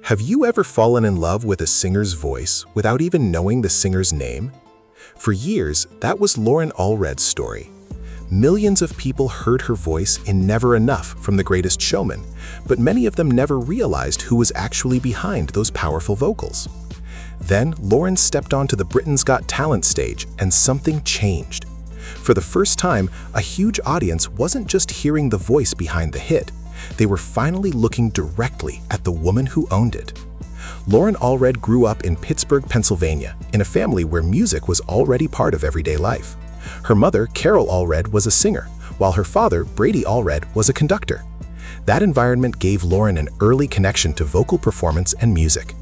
Have you ever fallen in love with a singer's voice without even knowing the singer's name? For years, that was Loren Allred's story. Millions of people heard her voice in Never Enough from The Greatest Showman, but many of them never realized who was actually behind those powerful vocals. Then, Loren stepped onto the Britain's Got Talent stage and something changed. For the first time, a huge audience wasn't just hearing the voice behind the hit. They were finally looking directly at the woman who owned it. Loren Allred grew up in Pittsburgh, Pennsylvania, in a family where music was already part of everyday life. Her mother, Carol Allred, was a singer, while her father, Brady Allred, was a conductor. That environment gave Loren an early connection to vocal performance and music.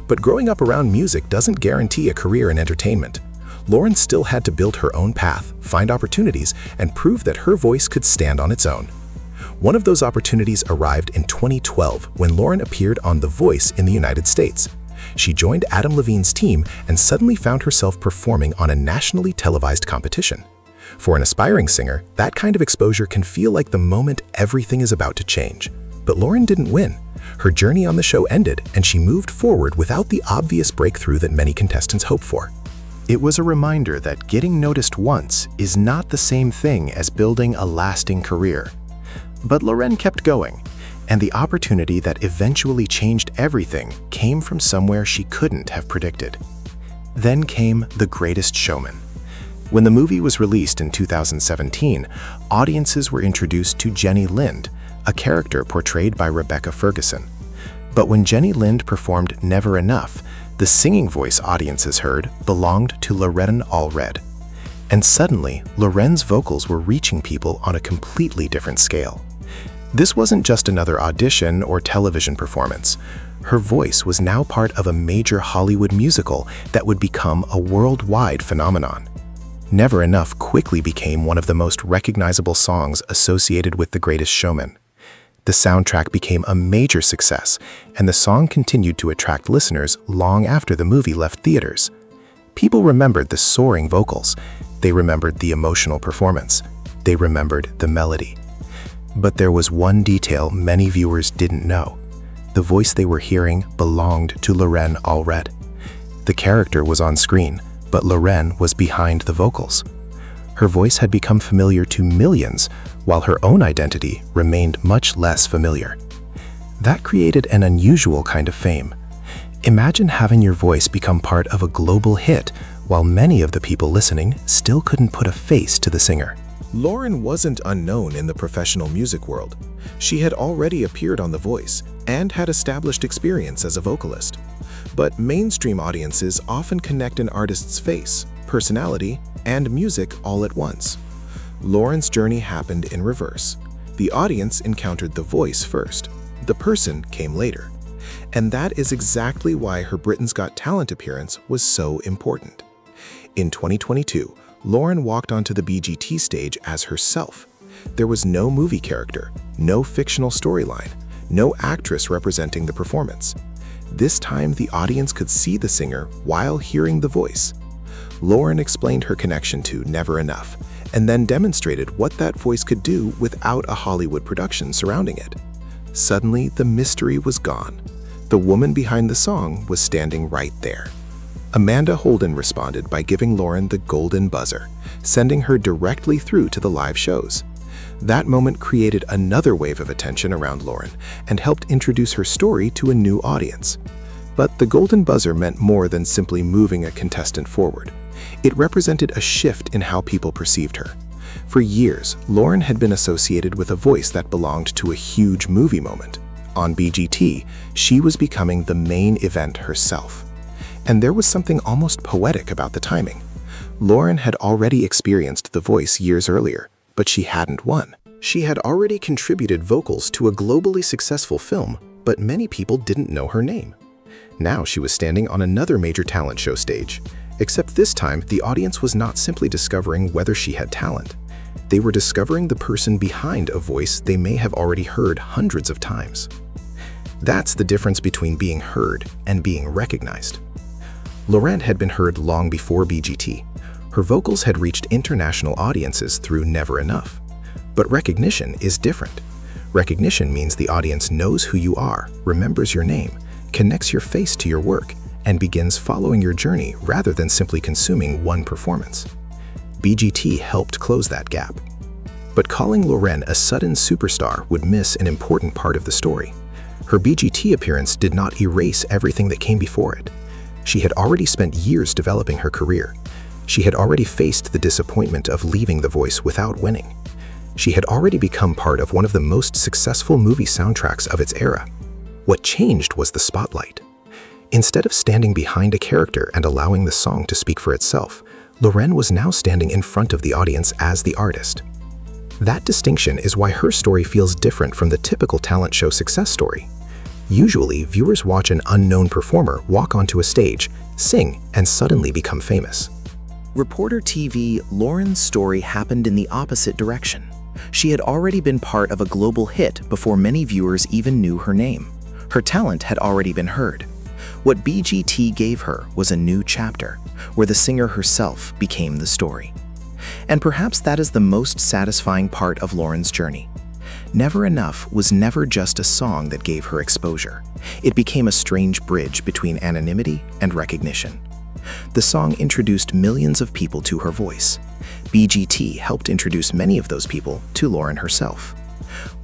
But growing up around music doesn't guarantee a career in entertainment. Loren still had to build her own path, find opportunities, and prove that her voice could stand on its own. One of those opportunities arrived in 2012 when Loren appeared on The Voice in the United States. She joined Adam Levine's team and suddenly found herself performing on a nationally televised competition. For an aspiring singer, that kind of exposure can feel like the moment everything is about to change. But Loren didn't win. Her journey on the show ended, and she moved forward without the obvious breakthrough that many contestants hope for. It was a reminder that getting noticed once is not the same thing as building a lasting career. But Loren kept going, and the opportunity that eventually changed everything came from somewhere she couldn't have predicted. Then came The Greatest Showman. When the movie was released in 2017, audiences were introduced to Jenny Lind, a character portrayed by Rebecca Ferguson. But when Jenny Lind performed Never Enough, the singing voice audiences heard belonged to Loren Allred. And suddenly, Loren's vocals were reaching people on a completely different scale. This wasn't just another audition or television performance. Her voice was now part of a major Hollywood musical that would become a worldwide phenomenon. Never Enough quickly became one of the most recognizable songs associated with The Greatest Showman. The soundtrack became a major success, and the song continued to attract listeners long after the movie left theaters. People remembered the soaring vocals. They remembered the emotional performance. They remembered the melody. But there was one detail many viewers didn't know. The voice they were hearing belonged to Loren Allred. The character was on screen, but Loren was behind the vocals. Her voice had become familiar to millions, while her own identity remained much less familiar. That created an unusual kind of fame. Imagine having your voice become part of a global hit, while many of the people listening still couldn't put a face to the singer. Loren wasn't unknown in the professional music world. She had already appeared on The Voice and had established experience as a vocalist. But mainstream audiences often connect an artist's face, personality, and music all at once. Loren's journey happened in reverse. The audience encountered the voice first. The person came later. And that is exactly why her Britain's Got Talent appearance was so important. In 2022, Loren walked onto the BGT stage as herself. There was no movie character, no fictional storyline, no actress representing the performance. This time, the audience could see the singer while hearing the voice. Loren explained her connection to Never Enough, and then demonstrated what that voice could do without a Hollywood production surrounding it. Suddenly, the mystery was gone. The woman behind the song was standing right there. Amanda Holden responded by giving Loren the golden buzzer, sending her directly through to the live shows. That moment created another wave of attention around Loren and helped introduce her story to a new audience. But the golden buzzer meant more than simply moving a contestant forward. It represented a shift in how people perceived her. For years, Loren had been associated with a voice that belonged to a huge movie moment. On BGT, she was becoming the main event herself. And there was something almost poetic about the timing. Loren had already experienced The Voice years earlier, but she hadn't won. She had already contributed vocals to a globally successful film, but many people didn't know her name. Now she was standing on another major talent show stage, except this time the audience was not simply discovering whether she had talent. They were discovering the person behind a voice they may have already heard hundreds of times. That's the difference between being heard and being recognized. Loren had been heard long before BGT. Her vocals had reached international audiences through Never Enough. But recognition is different. Recognition means the audience knows who you are, remembers your name, connects your face to your work, and begins following your journey rather than simply consuming one performance. BGT helped close that gap. But calling Loren a sudden superstar would miss an important part of the story. Her BGT appearance did not erase everything that came before it. She had already spent years developing her career. She had already faced the disappointment of leaving The Voice without winning. She had already become part of one of the most successful movie soundtracks of its era. What changed was the spotlight. Instead of standing behind a character and allowing the song to speak for itself, Loren was now standing in front of the audience as the artist. That distinction is why her story feels different from the typical talent show success story. Usually, viewers watch an unknown performer walk onto a stage, sing, and suddenly become famous. Reporter TV, Loren's story happened in the opposite direction. She had already been part of a global hit before many viewers even knew her name. Her talent had already been heard. What BGT gave her was a new chapter, where the singer herself became the story. And perhaps that is the most satisfying part of Loren's journey. Never Enough was never just a song that gave her exposure. It became a strange bridge between anonymity and recognition. The song introduced millions of people to her voice. BGT helped introduce many of those people to Loren herself.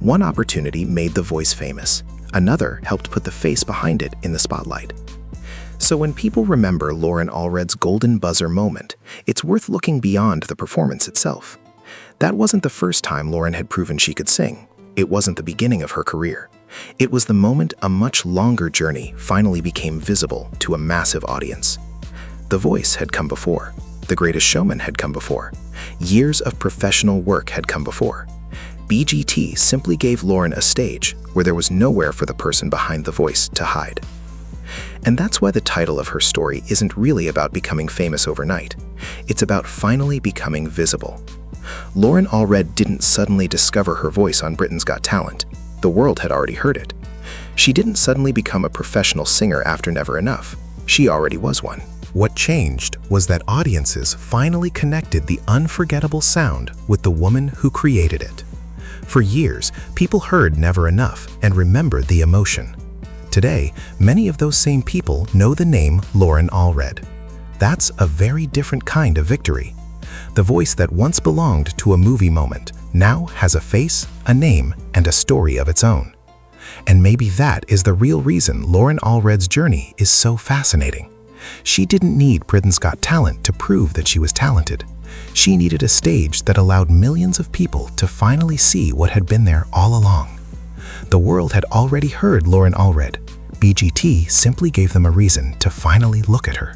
One opportunity made The Voice famous. Another helped put the face behind it in the spotlight. So when people remember Loren Allred's golden buzzer moment, it's worth looking beyond the performance itself. That wasn't the first time Loren had proven she could sing. It wasn't the beginning of her career. It was the moment a much longer journey finally became visible to a massive audience. The Voice had come before. The Greatest Showman had come before. Years of professional work had come before. BGT simply gave Loren a stage where there was nowhere for the person behind the voice to hide. And that's why the title of her story isn't really about becoming famous overnight. It's about finally becoming visible. Loren Allred didn't suddenly discover her voice on Britain's Got Talent. The world had already heard it. She didn't suddenly become a professional singer after Never Enough. She already was one. What changed was that audiences finally connected the unforgettable sound with the woman who created it. For years, people heard Never Enough and remembered the emotion. Today, many of those same people know the name Loren Allred. That's a very different kind of victory. The voice that once belonged to a movie moment now has a face, a name, and a story of its own. And maybe that is the real reason Loren Allred's journey is so fascinating. She didn't need Britain's Got Talent to prove that she was talented. She needed a stage that allowed millions of people to finally see what had been there all along. The world had already heard Loren Allred. BGT simply gave them a reason to finally look at her.